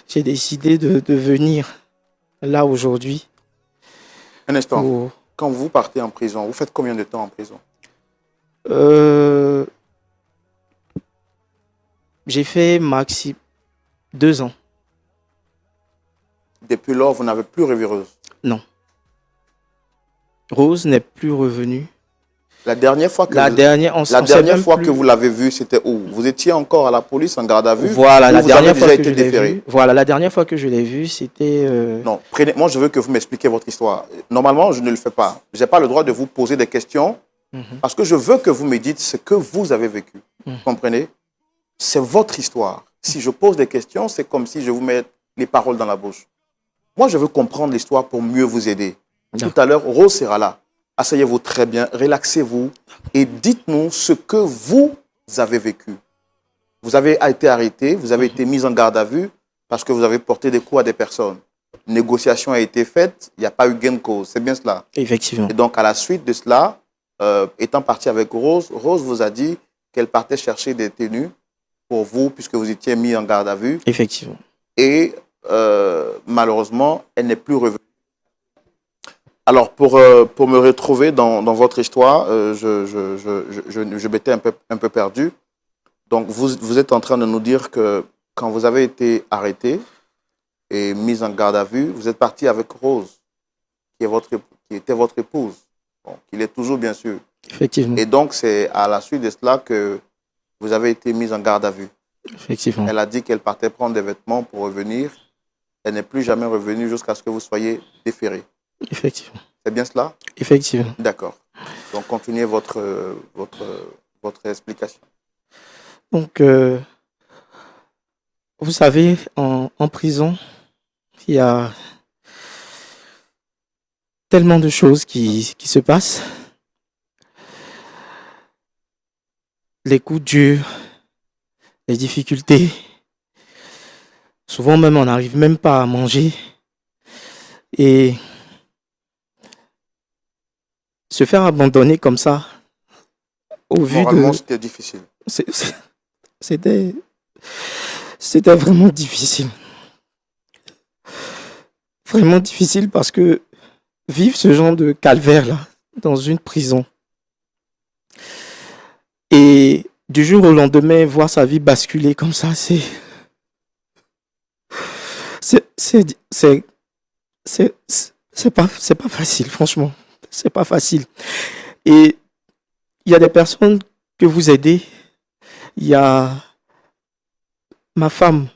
j'ai décidé de venir là aujourd'hui Un instant. pour... Quand vous partez en prison, vous faites combien de temps en prison? Euh, j'ai fait maxi 2 ans. Depuis lors, vous n'avez plus revu Rose. Non. Rose n'est plus revenue. La dernière fois que La vous, dernière, on la sait dernière même fois plus. que vous l'avez vue, c'était où? Vous étiez encore à la police en garde à vue Voilà, ou la vous avez dernière fois déjà que été je l'ai déféré? vue. Voilà, la dernière fois que je l'ai vue, c'était... Non, moi je veux que vous m'expliquiez votre histoire. Normalement, je ne le fais pas. Je n'ai pas le droit de vous poser des questions parce que je veux que vous me dites ce que vous avez vécu. Vous comprenez? C'est votre histoire. Si je pose des questions, c'est comme si je vous mets les paroles dans la bouche. Moi, je veux comprendre l'histoire pour mieux vous aider. Tout à l'heure, Rose sera là. Asseyez-vous très bien, relaxez-vous et dites-nous ce que vous avez vécu. Vous avez été arrêté, vous avez été mis en garde à vue parce que vous avez porté des coups à des personnes. Une négociation a été faite, il n'y a pas eu gain de cause, c'est bien cela. Effectivement. Et donc, à la suite de cela, étant parti avec Rose, Rose vous a dit qu'elle partait chercher des tenues pour vous puisque vous étiez mis en garde à vue. Effectivement. Et malheureusement, elle n'est plus revenue. Alors, pour me retrouver dans votre histoire, je m'étais un peu perdu. Donc, vous êtes en train de nous dire que quand vous avez été arrêté et mis en garde à vue, vous êtes parti avec Rose, qui était votre épouse, bon, qui l'est toujours, bien sûr. Effectivement. Et donc, c'est à la suite de cela que vous avez été mis en garde à vue. Effectivement. Elle a dit qu'elle partait prendre des vêtements pour revenir. Elle n'est plus jamais revenue jusqu'à ce que vous soyez déféré. Effectivement. C'est bien cela? Effectivement. D'accord. Donc, continuez votre explication. Donc, vous savez, en prison, il y a tellement de choses qui se passent. Les coups durs, les difficultés. Souvent même, on n'arrive même pas à manger. Et se faire abandonner comme ça, au vu Moralement, de... c'était difficile. C'était vraiment difficile. Vraiment difficile parce que vivre ce genre de calvaire-là, dans une prison, et du jour au lendemain, voir sa vie basculer comme ça, c'est pas facile, franchement. C'est pas facile. Et il y a des personnes que vous aidez. Il y a ma femme